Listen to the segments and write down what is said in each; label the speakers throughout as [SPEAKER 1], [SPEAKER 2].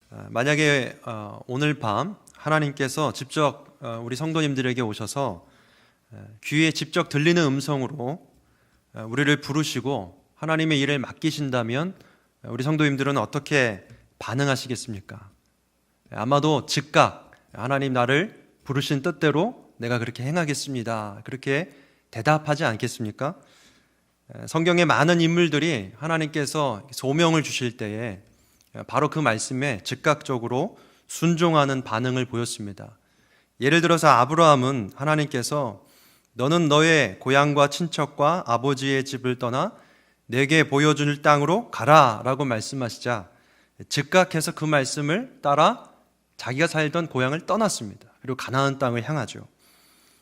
[SPEAKER 1] 만약에 오늘 밤 하나님께서 직접 우리 성도님들에게 오셔서 귀에 직접 들리는 음성으로 우리를 부르시고 하나님의 일을 맡기신다면 우리 성도님들은 어떻게 반응하시겠습니까? 아마도 즉각 하나님 나를 부르신 뜻대로 내가 그렇게 행하겠습니다, 그렇게 대답하지 않겠습니까? 성경의 많은 인물들이 하나님께서 소명을 주실 때에 바로 그 말씀에 즉각적으로 순종하는 반응을 보였습니다. 예를 들어서 아브라함은 하나님께서 너는 너의 고향과 친척과 아버지의 집을 떠나 내게 보여줄 땅으로 가라 라고 말씀하시자 즉각해서 그 말씀을 따라 자기가 살던 고향을 떠났습니다. 그리고 가나안 땅을 향하죠.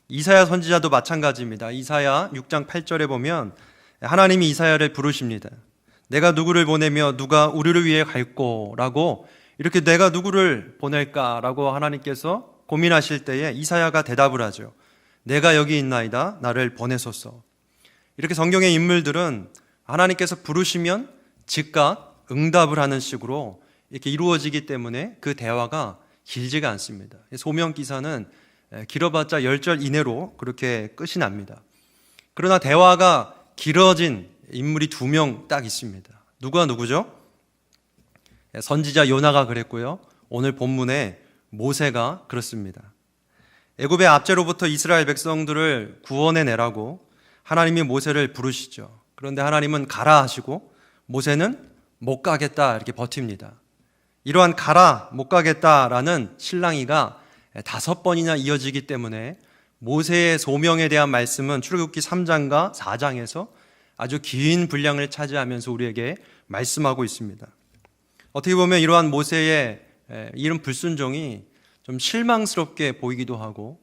[SPEAKER 1] 이사야 선지자도 마찬가지입니다. 이사야 6장 8절에 보면 하나님이 이사야를 부르십니다. 내가 누구를 보내며 누가 우리를 위해 갈꼬 라고, 이렇게 내가 누구를 보낼까 라고 하나님께서 고민하실 때에 이사야가 대답을 하죠. 내가 여기 있나이다, 나를 보내소서. 이렇게 성경의 인물들은 하나님께서 부르시면 즉각 응답을 하는 식으로 이렇게 이루어지기 때문에 그 대화가 길지가 않습니다. 소명 기사는 길어봤자 10절 이내로 그렇게 끝이 납니다. 그러나 대화가 길어진 인물이 2명 딱 있습니다. 누가 누구죠? 선지자 요나가 그랬고요, 오늘 본문에 모세가 그렇습니다. 애굽의 압제로부터 이스라엘 백성들을 구원해내라고 하나님이 모세를 부르시죠. 그런데 하나님은 가라 하시고 모세는 못 가겠다 이렇게 버팁니다. 이러한 가라 못 가겠다라는 실랑이가 5번이나 이어지기 때문에 모세의 소명에 대한 말씀은 출애굽기 3장과 4장에서 아주 긴 분량을 차지하면서 우리에게 말씀하고 있습니다. 어떻게 보면 이러한 모세의 이런 불순종이 좀 실망스럽게 보이기도 하고,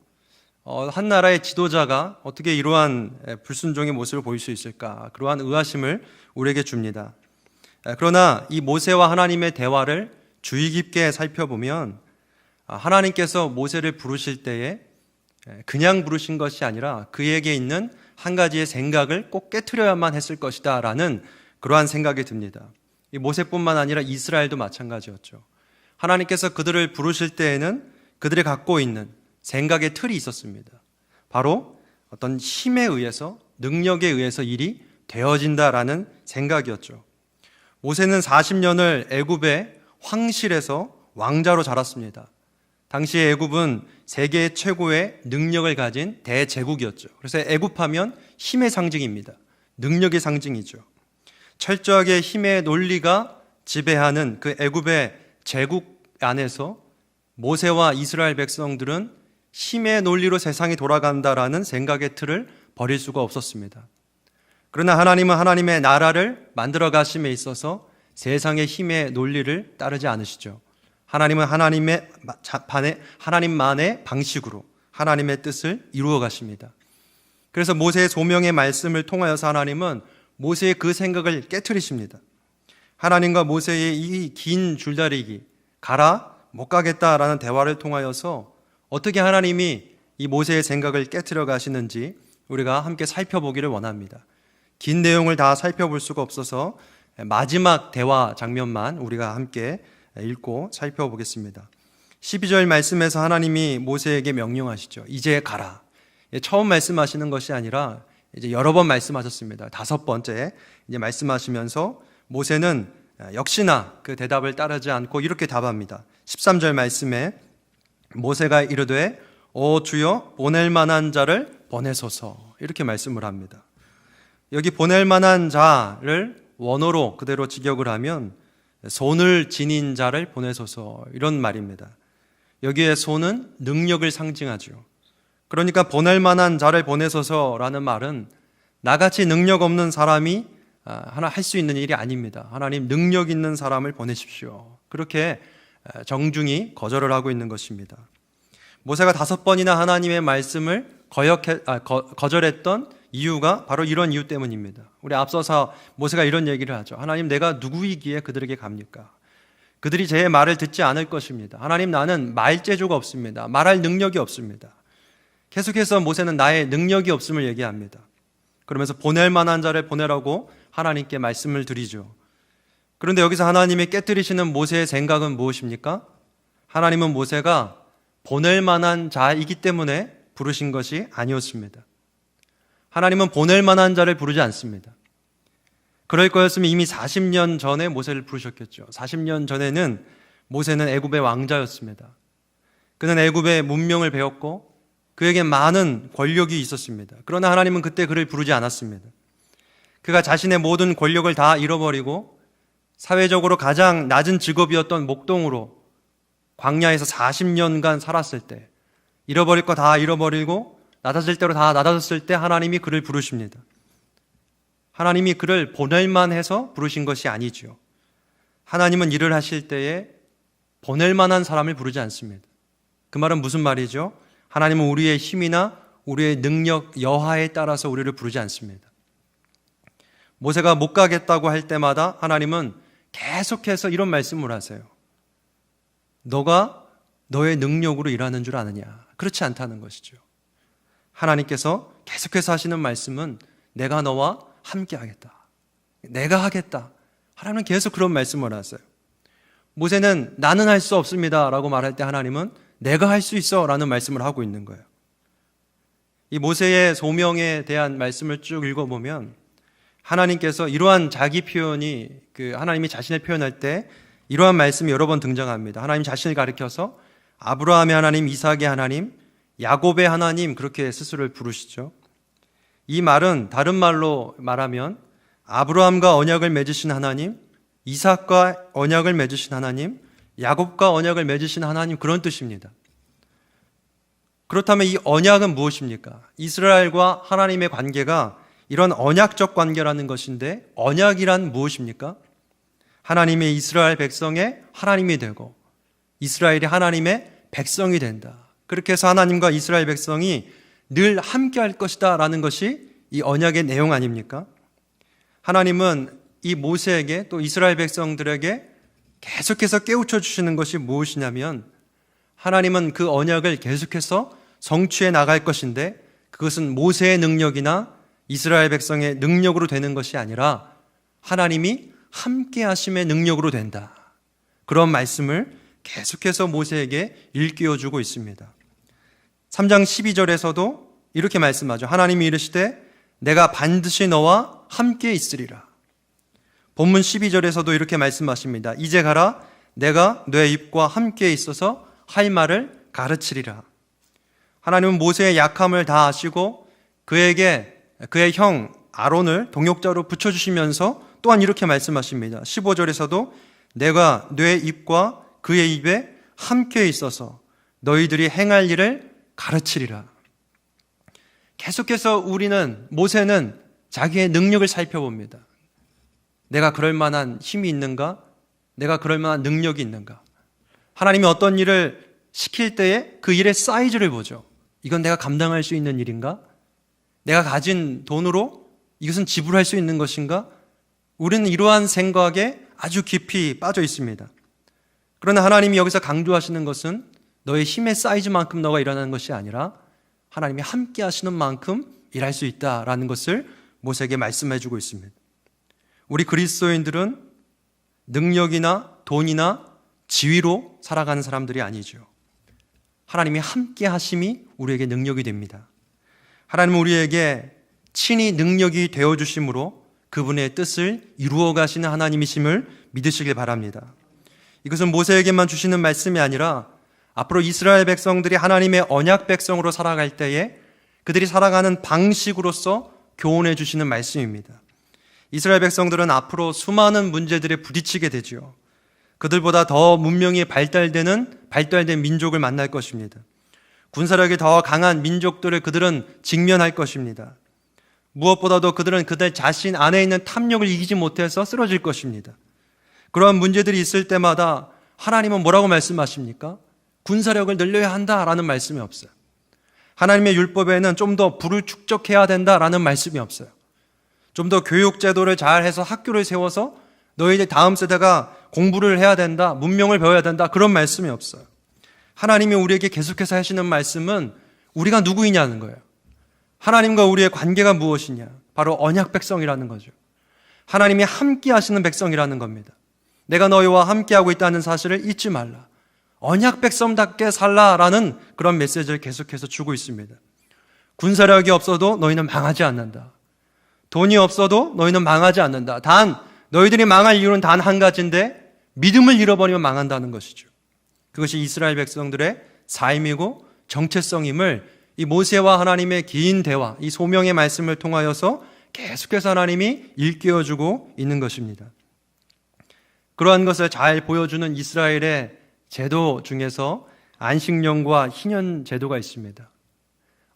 [SPEAKER 1] 한 나라의 지도자가 어떻게 이러한 불순종의 모습을 보일 수 있을까, 그러한 의아심을 우리에게 줍니다. 그러나 이 모세와 하나님의 대화를 주의 깊게 살펴보면 하나님께서 모세를 부르실 때에 그냥 부르신 것이 아니라 그에게 있는 한 가지의 생각을 꼭 깨트려야만 했을 것이다 라는 그러한 생각이 듭니다. 이 모세뿐만 아니라 이스라엘도 마찬가지였죠. 하나님께서 그들을 부르실 때에는 그들이 갖고 있는 생각의 틀이 있었습니다. 바로 어떤 힘에 의해서, 능력에 의해서 일이 되어진다라는 생각이었죠. 모세는 40년을 애굽의 황실에서 왕자로 자랐습니다. 당시에 애굽은 세계 최고의 능력을 가진 대제국이었죠. 그래서 애굽하면 힘의 상징입니다. 능력의 상징이죠. 철저하게 힘의 논리가 지배하는 그 애굽의 제국 안에서 모세와 이스라엘 백성들은 힘의 논리로 세상이 돌아간다라는 생각의 틀을 버릴 수가 없었습니다. 그러나 하나님은 하나님의 나라를 만들어 가심에 있어서 세상의 힘의 논리를 따르지 않으시죠. 하나님은 하나님만의 방식으로 하나님의 뜻을 이루어 가십니다. 그래서 모세의 소명의 말씀을 통하여서 하나님은 모세의 그 생각을 깨트리십니다. 하나님과 모세의 이 긴 줄다리기, 가라 못 가겠다라는 대화를 통하여서 어떻게 하나님이 이 모세의 생각을 깨트려 가시는지 우리가 함께 살펴보기를 원합니다. 긴 내용을 다 살펴볼 수가 없어서 마지막 대화 장면만 우리가 함께 읽고 살펴보겠습니다. 12절 말씀에서 하나님이 모세에게 명령하시죠. 이제 가라. 처음 말씀하시는 것이 아니라 이제 여러 번 말씀하셨습니다. 5번째 이제 말씀하시면서 모세는 역시나 그 대답을 따르지 않고 이렇게 답합니다. 13절 말씀에 모세가 이르되 오 주여 보낼 만한 자를 보내소서, 이렇게 말씀을 합니다. 여기 보낼 만한 자를 원어로 그대로 직역을 하면 손을 지닌 자를 보내소서, 이런 말입니다. 여기에 손은 능력을 상징하죠. 그러니까 보낼 만한 자를 보내소서라는 말은 나같이 능력 없는 사람이 하나 할 수 있는 일이 아닙니다. 하나님 능력 있는 사람을 보내십시오, 그렇게 정중히 거절을 하고 있는 것입니다. 모세가 5번이나 하나님의 말씀을 거절했던 이유가 바로 이런 이유 때문입니다. 우리 앞서서 모세가 이런 얘기를 하죠. 하나님 내가 누구이기에 그들에게 갑니까? 그들이 제 말을 듣지 않을 것입니다. 하나님 나는 말재주가 없습니다. 말할 능력이 없습니다. 계속해서 모세는 나의 능력이 없음을 얘기합니다. 그러면서 보낼 만한 자를 보내라고 하나님께 말씀을 드리죠. 그런데 여기서 하나님이 깨뜨리시는 모세의 생각은 무엇입니까? 하나님은 모세가 보낼 만한 자이기 때문에 부르신 것이 아니었습니다. 하나님은 보낼 만한 자를 부르지 않습니다. 그럴 거였으면 이미 40년 전에 모세를 부르셨겠죠. 40년 전에는 모세는 애굽의 왕자였습니다. 그는 애굽의 문명을 배웠고 그에게 많은 권력이 있었습니다. 그러나 하나님은 그때 그를 부르지 않았습니다. 그가 자신의 모든 권력을 다 잃어버리고 사회적으로 가장 낮은 직업이었던 목동으로 광야에서 40년간 살았을 때, 잃어버릴 거 다 잃어버리고 낮아질 대로 다 낮아졌을 때 하나님이 그를 부르십니다. 하나님이 그를 보낼만 해서 부르신 것이 아니죠. 하나님은 일을 하실 때에 보낼 만한 사람을 부르지 않습니다. 그 말은 무슨 말이죠? 하나님은 우리의 힘이나 우리의 능력 여하에 따라서 우리를 부르지 않습니다. 모세가 못 가겠다고 할 때마다 하나님은 계속해서 이런 말씀을 하세요. 너가 너의 능력으로 일하는 줄 아느냐? 그렇지 않다는 것이죠. 하나님께서 계속해서 하시는 말씀은 내가 너와 함께 하겠다. 내가 하겠다. 하나님은 계속 그런 말씀을 하세요. 모세는 나는 할 수 없습니다 라고 말할 때 하나님은 내가 할 수 있어 라는 말씀을 하고 있는 거예요. 이 모세의 소명에 대한 말씀을 쭉 읽어보면 하나님께서 이러한 자기 표현이 하나님이 자신을 표현할 때 이러한 말씀이 여러 번 등장합니다. 하나님 자신을 가리켜서 아브라함의 하나님, 이삭의 하나님, 야곱의 하나님 그렇게 스스로를 부르시죠. 이 말은 다른 말로 말하면 아브라함과 언약을 맺으신 하나님, 이삭과 언약을 맺으신 하나님, 야곱과 언약을 맺으신 하나님 그런 뜻입니다. 그렇다면 이 언약은 무엇입니까? 이스라엘과 하나님의 관계가 이런 언약적 관계라는 것인데 언약이란 무엇입니까? 하나님의 이스라엘 백성의 하나님이 되고 이스라엘이 하나님의 백성이 된다. 그렇게 해서 하나님과 이스라엘 백성이 늘 함께 할 것이다 라는 것이 이 언약의 내용 아닙니까? 하나님은 이 모세에게 또 이스라엘 백성들에게 계속해서 깨우쳐 주시는 것이 무엇이냐면 하나님은 그 언약을 계속해서 성취해 나갈 것인데 그것은 모세의 능력이나 이스라엘 백성의 능력으로 되는 것이 아니라 하나님이 함께 하심의 능력으로 된다. 그런 말씀을 계속해서 모세에게 일깨워주고 있습니다. 3장 12절에서도 이렇게 말씀하죠. 하나님이 이르시되 내가 반드시 너와 함께 있으리라. 본문 12절에서도 이렇게 말씀하십니다. 이제 가라 내가 내 입과 함께 있어서 할 말을 가르치리라. 하나님은 모세의 약함을 다 아시고 그에게 그의 형 아론을 동역자로 붙여주시면서 또한 이렇게 말씀하십니다. 15절에서도 내가 내 입과 그의 입에 함께 있어서 너희들이 행할 일을 가르치리라. 계속해서 모세는 자기의 능력을 살펴봅니다. 내가 그럴 만한 힘이 있는가? 내가 그럴 만한 능력이 있는가? 하나님이 어떤 일을 시킬 때에 그 일의 사이즈를 보죠. 이건 내가 감당할 수 있는 일인가? 내가 가진 돈으로 이것은 지불할 수 있는 것인가? 우리는 이러한 생각에 아주 깊이 빠져 있습니다. 그러나 하나님이 여기서 강조하시는 것은 너의 힘의 사이즈만큼 너가 일어나는 것이 아니라 하나님이 함께 하시는 만큼 일할 수 있다라는 것을 모세에게 말씀해 주고 있습니다. 우리 그리스도인들은 능력이나 돈이나 지위로 살아가는 사람들이 아니죠. 하나님이 함께 하심이 우리에게 능력이 됩니다. 하나님은 우리에게 친히 능력이 되어주심으로 그분의 뜻을 이루어 가시는 하나님이심을 믿으시길 바랍니다. 이것은 모세에게만 주시는 말씀이 아니라 앞으로 이스라엘 백성들이 하나님의 언약 백성으로 살아갈 때에 그들이 살아가는 방식으로서 교훈해 주시는 말씀입니다. 이스라엘 백성들은 앞으로 수많은 문제들에 부딪히게 되죠. 그들보다 더 문명이 발달된 민족을 만날 것입니다. 군사력이 더 강한 민족들을 그들은 직면할 것입니다. 무엇보다도 그들은 그들 자신 안에 있는 탐욕을 이기지 못해서 쓰러질 것입니다. 그러한 문제들이 있을 때마다 하나님은 뭐라고 말씀하십니까? 군사력을 늘려야 한다라는 말씀이 없어요. 하나님의 율법에는 좀 더 부를 축적해야 된다라는 말씀이 없어요. 좀 더 교육 제도를 잘해서 학교를 세워서 너희들 다음 세대가 공부를 해야 된다, 문명을 배워야 된다, 그런 말씀이 없어요. 하나님이 우리에게 계속해서 하시는 말씀은 우리가 누구이냐는 거예요. 하나님과 우리의 관계가 무엇이냐? 바로 언약 백성이라는 거죠. 하나님이 함께 하시는 백성이라는 겁니다. 내가 너희와 함께하고 있다는 사실을 잊지 말라. 언약 백성답게 살라라는 그런 메시지를 계속해서 주고 있습니다. 군사력이 없어도 너희는 망하지 않는다. 돈이 없어도 너희는 망하지 않는다. 단 너희들이 망할 이유는 단 한 가지인데 믿음을 잃어버리면 망한다는 것이죠. 그것이 이스라엘 백성들의 삶이고 정체성임을 이 모세와 하나님의 긴 대화, 이 소명의 말씀을 통하여서 계속해서 하나님이 일깨워주고 있는 것입니다. 그러한 것을 잘 보여주는 이스라엘의 제도 중에서 안식년과 희년 제도가 있습니다.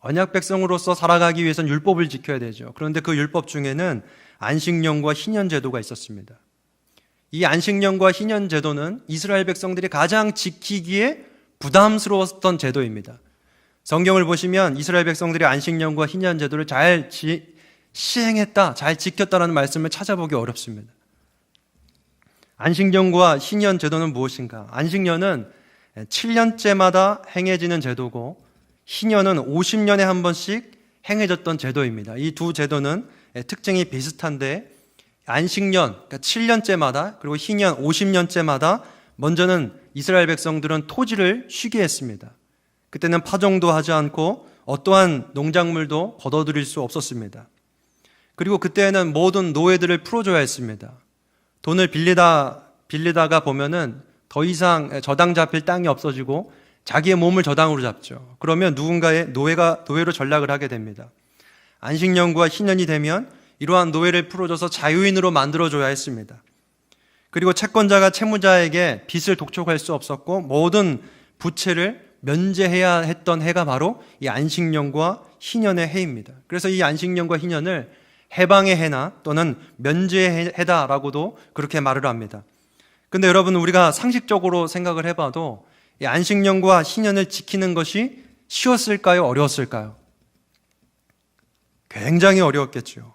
[SPEAKER 1] 언약 백성으로서 살아가기 위해서는 율법을 지켜야 되죠. 그런데 그 율법 중에는 안식년과 희년 제도가 있었습니다. 이 안식년과 희년 제도는 이스라엘 백성들이 가장 지키기에 부담스러웠던 제도입니다. 성경을 보시면 이스라엘 백성들이 안식년과 희년 제도를 잘 시행했다, 잘 지켰다라는 말씀을 찾아보기 어렵습니다. 안식년과 희년 제도는 무엇인가? 안식년은 7년째마다 행해지는 제도고 희년은 50년에 한 번씩 행해졌던 제도입니다. 이 두 제도는 특징이 비슷한데 안식년, 그러니까 7년째마다 그리고 희년 50년째마다 먼저는 이스라엘 백성들은 토지를 쉬게 했습니다. 그때는 파종도 하지 않고 어떠한 농작물도 거둬들일 수 없었습니다. 그리고 그때는 모든 노예들을 풀어줘야 했습니다. 돈을 빌리다가 보면은 더 이상 저당 잡힐 땅이 없어지고 자기의 몸을 저당으로 잡죠. 그러면 누군가의 노예로 전락을 하게 됩니다. 안식년과 희년이 되면 이러한 노예를 풀어줘서 자유인으로 만들어줘야 했습니다. 그리고 채권자가 채무자에게 빚을 독촉할 수 없었고 모든 부채를 면제해야 했던 해가 바로 이 안식년과 희년의 해입니다. 그래서 이 안식년과 희년을 해방의 해나 또는 면제의 해다라고도 그렇게 말을 합니다. 근데 여러분, 우리가 상식적으로 생각을 해봐도 이 안식년과 희년을 지키는 것이 쉬웠을까요? 어려웠을까요? 굉장히 어려웠겠죠.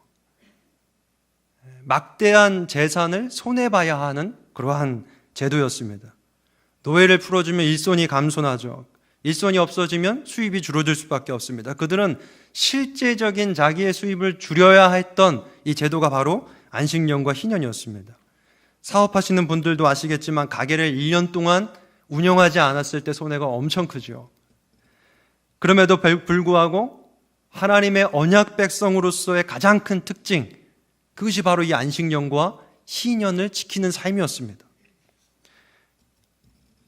[SPEAKER 1] 막대한 재산을 손해봐야 하는 그러한 제도였습니다. 노예를 풀어주면 일손이 감소나죠. 일손이 없어지면 수입이 줄어들 수밖에 없습니다. 그들은 실제적인 자기의 수입을 줄여야 했던 이 제도가 바로 안식년과 희년이었습니다. 사업하시는 분들도 아시겠지만 가게를 1년 동안 운영하지 않았을 때 손해가 엄청 크죠. 그럼에도 불구하고 하나님의 언약 백성으로서의 가장 큰 특징, 그것이 바로 이 안식년과 희년을 지키는 삶이었습니다.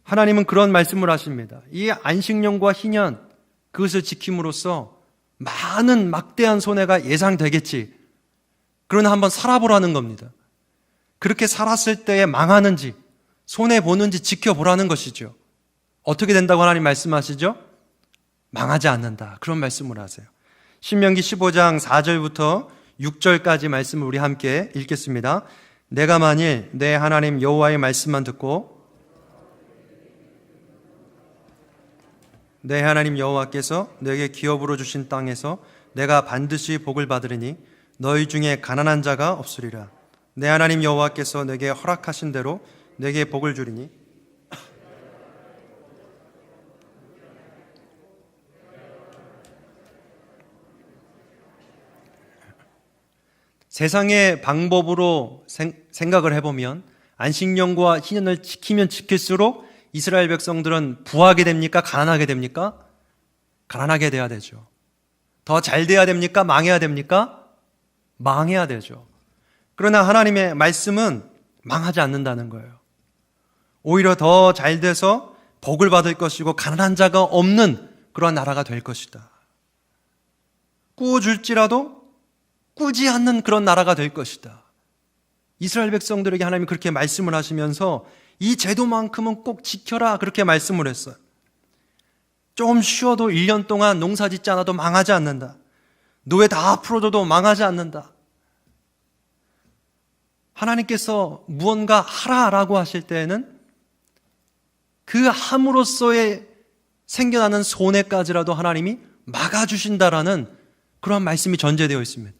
[SPEAKER 1] 하나님은 그런 말씀을 하십니다. 이 안식년과 희년, 그것을 지킴으로써 많은 막대한 손해가 예상되겠지. 그러나 한번 살아보라는 겁니다. 그렇게 살았을 때에 망하는지 손해보는지 지켜보라는 것이죠. 어떻게 된다고 하나님 말씀하시죠? 망하지 않는다. 그런 말씀을 하세요. 신명기 15장 4절부터 6절까지 말씀을 우리 함께 읽겠습니다. 내가 만일 내 하나님 여호와의 말씀만 듣고 내 하나님 여호와께서 내게 기업으로 주신 땅에서 내가 반드시 복을 받으리니 너희 중에 가난한 자가 없으리라. 내 하나님 여호와께서 내게 허락하신 대로 내게 복을 주리니 세상의 방법으로 생각을 해보면 안식년과 희년을 지키면 지킬수록 이스라엘 백성들은 부하게 됩니까? 가난하게 됩니까? 가난하게 돼야 되죠. 더 잘 돼야 됩니까? 망해야 됩니까? 망해야 되죠. 그러나 하나님의 말씀은 망하지 않는다는 거예요. 오히려 더 잘 돼서 복을 받을 것이고 가난한 자가 없는 그런 나라가 될 것이다. 꾸어줄지라도 꾸지 않는 그런 나라가 될 것이다. 이스라엘 백성들에게 하나님이 그렇게 말씀을 하시면서 이 제도만큼은 꼭 지켜라 그렇게 말씀을 했어요. 좀 쉬어도 1년 동안 농사 짓지 않아도 망하지 않는다. 노예 다 풀어줘도 망하지 않는다. 하나님께서 무언가 하라라고 하실 때에는 그 함으로써의 생겨나는 손해까지라도 하나님이 막아주신다라는 그런 말씀이 전제되어 있습니다.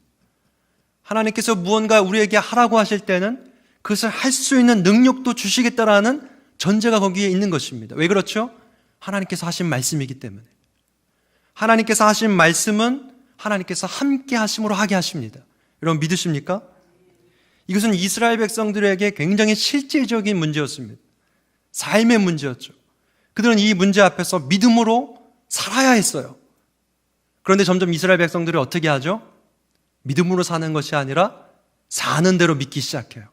[SPEAKER 1] 하나님께서 무언가 우리에게 하라고 하실 때는 그것을 할 수 있는 능력도 주시겠다라는 전제가 거기에 있는 것입니다. 왜 그렇죠? 하나님께서 하신 말씀이기 때문에. 하나님께서 하신 말씀은 하나님께서 함께 하심으로 하게 하십니다. 여러분 믿으십니까? 이것은 이스라엘 백성들에게 굉장히 실제적인 문제였습니다. 삶의 문제였죠. 그들은 이 문제 앞에서 믿음으로 살아야 했어요. 그런데 점점 이스라엘 백성들이 어떻게 하죠? 믿음으로 사는 것이 아니라 사는 대로 믿기 시작해요.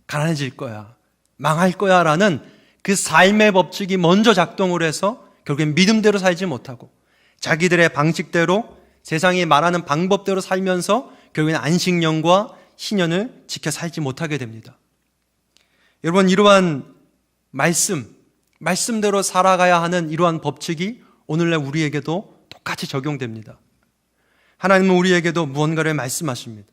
[SPEAKER 1] 가난해질 거야, 망할 거야 라는 그 삶의 법칙이 먼저 작동을 해서 결국엔 믿음대로 살지 못하고 자기들의 방식대로 세상이 말하는 방법대로 살면서 결국엔 안식년과 희년을 지켜 살지 못하게 됩니다. 여러분, 이러한 말씀대로 살아가야 하는 이러한 법칙이 오늘날 우리에게도 똑같이 적용됩니다. 하나님은 우리에게도 무언가를 말씀하십니다.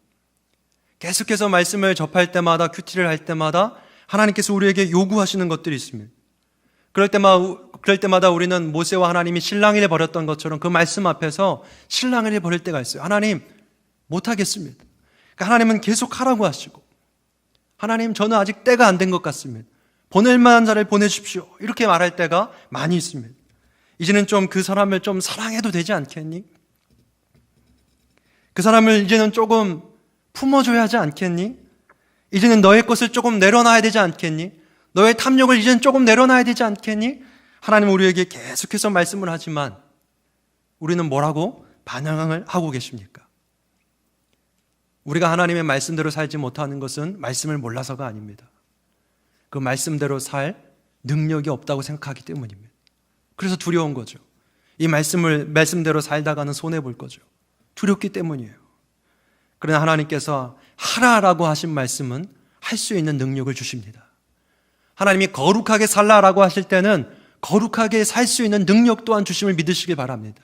[SPEAKER 1] 계속해서 말씀을 접할 때마다, 큐티를 할 때마다 하나님께서 우리에게 요구하시는 것들이 있습니다. 그럴 때마다 우리는 모세와 하나님이 실랑이를 벌였던 것처럼 그 말씀 앞에서 실랑이를 벌일 때가 있어요. 하나님, 못하겠습니다. 그러니까 하나님은 계속 하라고 하시고, 하나님, 저는 아직 때가 안 된 것 같습니다. 보낼 만한 자를 보내십시오. 이렇게 말할 때가 많이 있습니다. 이제는 좀 그 사람을 좀 사랑해도 되지 않겠니? 그 사람을 이제는 조금 품어줘야 하지 않겠니? 이제는 너의 것을 조금 내려놔야 되지 않겠니? 너의 탐욕을 이제는 조금 내려놔야 되지 않겠니? 하나님은 우리에게 계속해서 말씀을 하지만 우리는 뭐라고 반항을 하고 계십니까? 우리가 하나님의 말씀대로 살지 못하는 것은 말씀을 몰라서가 아닙니다. 그 말씀대로 살 능력이 없다고 생각하기 때문입니다. 그래서 두려운 거죠. 이 말씀대로 살다가는 손해볼 거죠. 두렵기 때문이에요. 그러나 하나님께서 하라라고 하신 말씀은 할 수 있는 능력을 주십니다. 하나님이 거룩하게 살라라고 하실 때는 거룩하게 살 수 있는 능력 또한 주심을 믿으시기 바랍니다.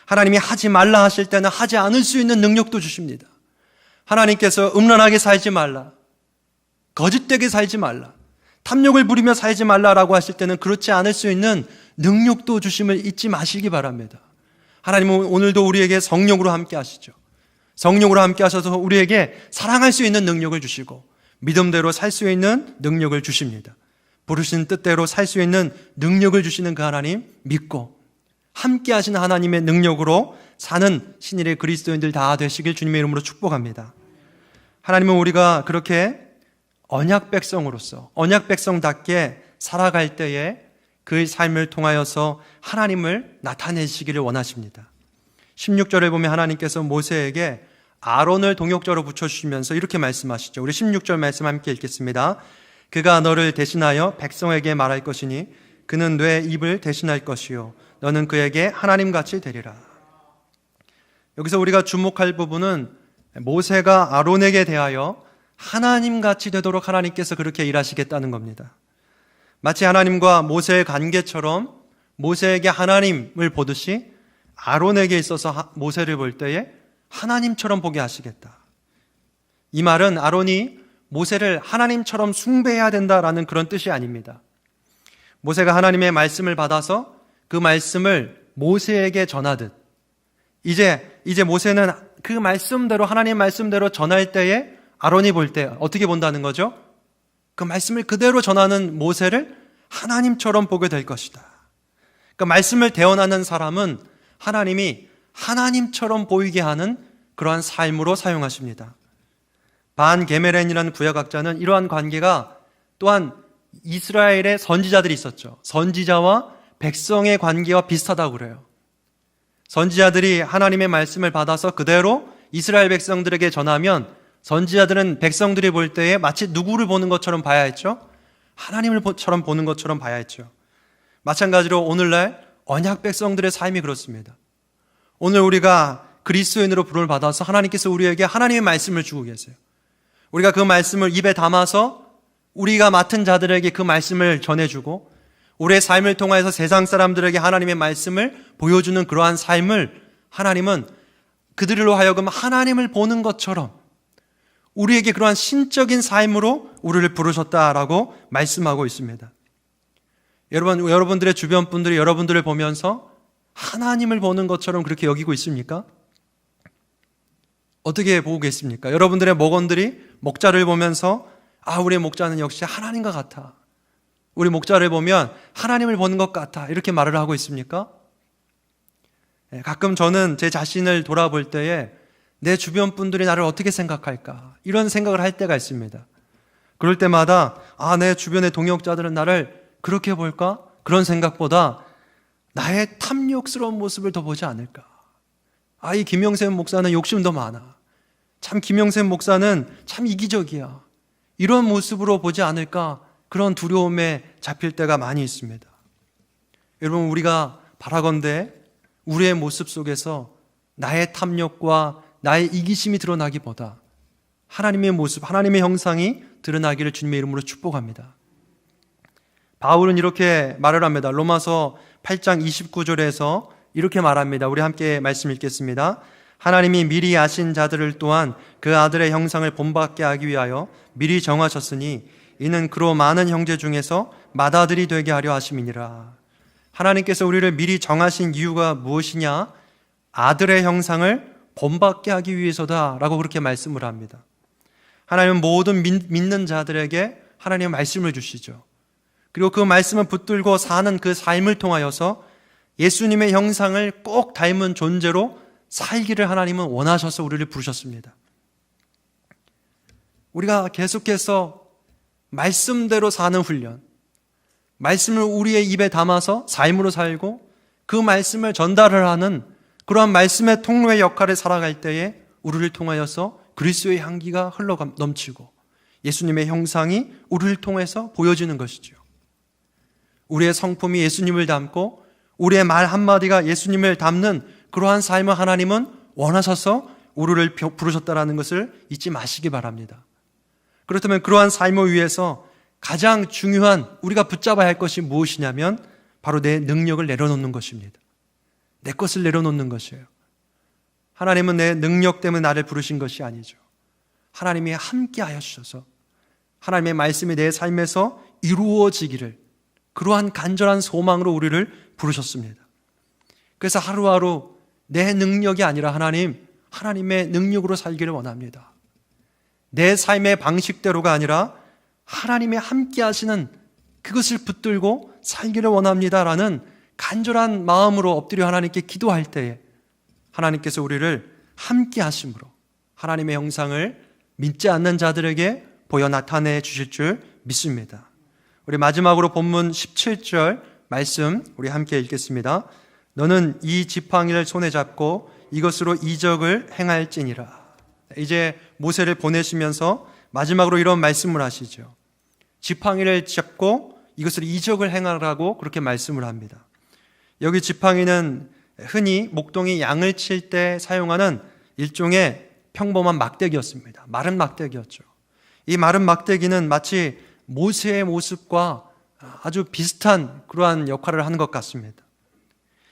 [SPEAKER 1] 하나님이 하지 말라 하실 때는 하지 않을 수 있는 능력도 주십니다. 하나님께서 음란하게 살지 말라, 거짓되게 살지 말라, 탐욕을 부리며 살지 말라라고 하실 때는 그렇지 않을 수 있는 능력도 주심을 잊지 마시기 바랍니다. 하나님은 오늘도 우리에게 성령으로 함께 하시죠. 성령으로 함께 하셔서 우리에게 사랑할 수 있는 능력을 주시고 믿음대로 살 수 있는 능력을 주십니다. 부르신 뜻대로 살 수 있는 능력을 주시는 그 하나님 믿고 함께 하시는 하나님의 능력으로 사는 신일의 그리스도인들 다 되시길 주님의 이름으로 축복합니다. 하나님은 우리가 그렇게 언약 백성으로서 언약 백성답게 살아갈 때에 그 삶을 통하여서 하나님을 나타내시기를 원하십니다. 16절에 보면 하나님께서 모세에게 아론을 동역자로 붙여주시면서 이렇게 말씀하시죠. 우리 16절 말씀 함께 읽겠습니다. 그가 너를 대신하여 백성에게 말할 것이니 그는 내 입을 대신할 것이요 너는 그에게 하나님같이 되리라. 여기서 우리가 주목할 부분은 모세가 아론에게 대하여 하나님같이 되도록 하나님께서 그렇게 일하시겠다는 겁니다. 마치 하나님과 모세의 관계처럼 모세에게 하나님을 보듯이 아론에게 있어서 모세를 볼 때에 하나님처럼 보게 하시겠다. 이 말은 아론이 모세를 하나님처럼 숭배해야 된다라는 그런 뜻이 아닙니다. 모세가 하나님의 말씀을 받아서 그 말씀을 모세에게 전하듯 이제 모세는 그 말씀대로 하나님 말씀대로 전할 때에 아론이 볼 때 어떻게 본다는 거죠? 그 말씀을 그대로 전하는 모세를 하나님처럼 보게 될 것이다. 그러니까 말씀을 대언하는 사람은 하나님이 하나님처럼 보이게 하는 그러한 삶으로 사용하십니다. 반 게메렌이라는 구약학자는 이러한 관계가 또한 이스라엘의 선지자들이 있었죠. 선지자와 백성의 관계와 비슷하다고 그래요. 선지자들이 하나님의 말씀을 받아서 그대로 이스라엘 백성들에게 전하면 선지자들은 백성들이 볼 때에 마치 누구를 보는 것처럼 봐야 했죠? 하나님을처럼 보는 것처럼 봐야 했죠. 마찬가지로 오늘날 언약 백성들의 삶이 그렇습니다. 오늘 우리가 그리스도인으로 부름을 받아서 하나님께서 우리에게 하나님의 말씀을 주고 계세요. 우리가 그 말씀을 입에 담아서 우리가 맡은 자들에게 그 말씀을 전해주고 우리의 삶을 통해서 세상 사람들에게 하나님의 말씀을 보여주는 그러한 삶을 하나님은 그들로 하여금 하나님을 보는 것처럼 우리에게 그러한 신적인 삶으로 우리를 부르셨다라고 말씀하고 있습니다. 여러분들의 주변 분들이 여러분들을 보면서 하나님을 보는 것처럼 그렇게 여기고 있습니까? 어떻게 보고 계십니까? 여러분들의 목원들이 목자를 보면서 우리 목자는 역시 하나님과 같아. 우리 목자를 보면 하나님을 보는 것 같아. 이렇게 말을 하고 있습니까? 가끔 저는 제 자신을 돌아볼 때에 내 주변 분들이 나를 어떻게 생각할까? 이런 생각을 할 때가 있습니다. 그럴 때마다 내 주변의 동역자들은 나를 그렇게 볼까? 그런 생각보다 나의 탐욕스러운 모습을 더 보지 않을까? 이 김영샘 목사는 욕심도 많아. 참 김영샘 목사는 참 이기적이야. 이런 모습으로 보지 않을까? 그런 두려움에 잡힐 때가 많이 있습니다. 여러분, 우리가 바라건대 우리의 모습 속에서 나의 탐욕과 나의 이기심이 드러나기보다 하나님의 모습, 하나님의 형상이 드러나기를 주님의 이름으로 축복합니다. 바울은 이렇게 말을 합니다. 로마서 8장 29절에서 이렇게 말합니다. 우리 함께 말씀 읽겠습니다. 하나님이 미리 아신 자들을 또한 그 아들의 형상을 본받게 하기 위하여 미리 정하셨으니 이는 그로 많은 형제 중에서 맏아들이 되게 하려 하심이니라. 하나님께서 우리를 미리 정하신 이유가 무엇이냐? 아들의 형상을 본받게 하기 위해서다라고 그렇게 말씀을 합니다. 하나님은 모든 믿는 자들에게 하나님의 말씀을 주시죠. 그리고 그 말씀을 붙들고 사는 그 삶을 통하여서 예수님의 형상을 꼭 닮은 존재로 살기를 하나님은 원하셔서 우리를 부르셨습니다. 우리가 계속해서 말씀대로 사는 훈련, 말씀을 우리의 입에 담아서 삶으로 살고 그 말씀을 전달을 하는 그러한 말씀의 통로의 역할을 살아갈 때에 우리를 통하여서 그리스도의 향기가 흘러 넘치고 예수님의 형상이 우리를 통해서 보여지는 것이죠. 우리의 성품이 예수님을 닮고 우리의 말 한마디가 예수님을 닮는 그러한 삶을 하나님은 원하셔서 우리를 부르셨다는 것을 잊지 마시기 바랍니다. 그렇다면 그러한 삶을 위해서 가장 중요한 우리가 붙잡아야 할 것이 무엇이냐면 바로 내 능력을 내려놓는 것입니다. 내 것을 내려놓는 것이에요. 하나님은 내 능력 때문에 나를 부르신 것이 아니죠. 하나님이 함께 하여 주셔서 하나님의 말씀이 내 삶에서 이루어지기를 그러한 간절한 소망으로 우리를 부르셨습니다. 그래서 하루하루 내 능력이 아니라 하나님의 능력으로 살기를 원합니다. 내 삶의 방식대로가 아니라 하나님의 함께 하시는 그것을 붙들고 살기를 원합니다라는 간절한 마음으로 엎드려 하나님께 기도할 때에 하나님께서 우리를 함께 하심으로 하나님의 형상을 믿지 않는 자들에게 보여 나타내 주실 줄 믿습니다. 우리 마지막으로 본문 17절 말씀 우리 함께 읽겠습니다. 너는 이 지팡이를 손에 잡고 이것으로 이적을 행할지니라. 이제 모세를 보내시면서 마지막으로 이런 말씀을 하시죠. 지팡이를 잡고 이것을 이적을 행하라고 그렇게 말씀을 합니다. 여기 지팡이는 흔히 목동이 양을 칠 때 사용하는 일종의 평범한 막대기였습니다. 마른 막대기였죠. 이 마른 막대기는 마치 모세의 모습과 아주 비슷한 그러한 역할을 하는 것 같습니다.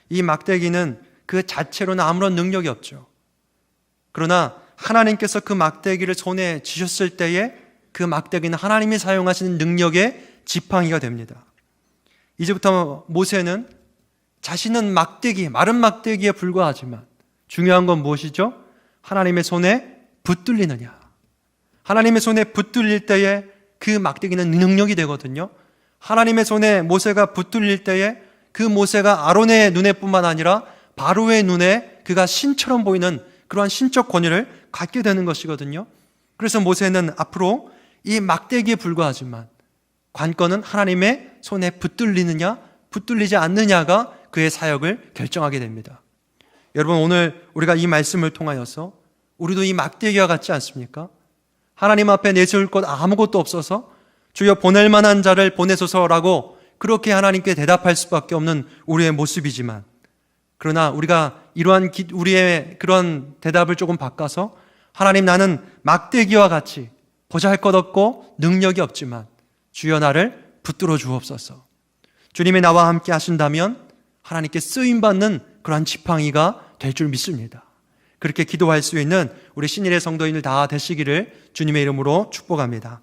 [SPEAKER 1] 이 막대기는 그 자체로는 아무런 능력이 없죠. 그러나 하나님께서 그 막대기를 손에 쥐셨을 때에 그 막대기는 하나님이 사용하시는 능력의 지팡이가 됩니다. 이제부터 모세는 자신은 마른 막대기에 불과하지만 중요한 건 무엇이죠? 하나님의 손에 붙들리느냐. 하나님의 손에 붙들릴 때에 그 막대기는 능력이 되거든요. 하나님의 손에 모세가 붙들릴 때에 그 모세가 아론의 눈에뿐만 아니라 바로의 눈에 그가 신처럼 보이는 그러한 신적 권위를 갖게 되는 것이거든요. 그래서 모세는 앞으로 이 막대기에 불과하지만 관건은 하나님의 손에 붙들리느냐 붙들리지 않느냐가 그의 사역을 결정하게 됩니다. 여러분, 오늘 우리가 이 말씀을 통하여서 우리도 이 막대기와 같지 않습니까? 하나님 앞에 내세울 것 아무것도 없어서 주여 보낼 만한 자를 보내소서라고 그렇게 하나님께 대답할 수밖에 없는 우리의 모습이지만, 그러나 우리가 이러한 우리의 그런 대답을 조금 바꿔서 하나님, 나는 막대기와 같이 보잘것없고 능력이 없지만 주여 나를 붙들어 주옵소서. 주님이 나와 함께 하신다면 하나님께 쓰임받는 그러한 지팡이가 될 줄 믿습니다. 그렇게 기도할 수 있는 우리 신일의 성도인들 다 되시기를 주님의 이름으로 축복합니다.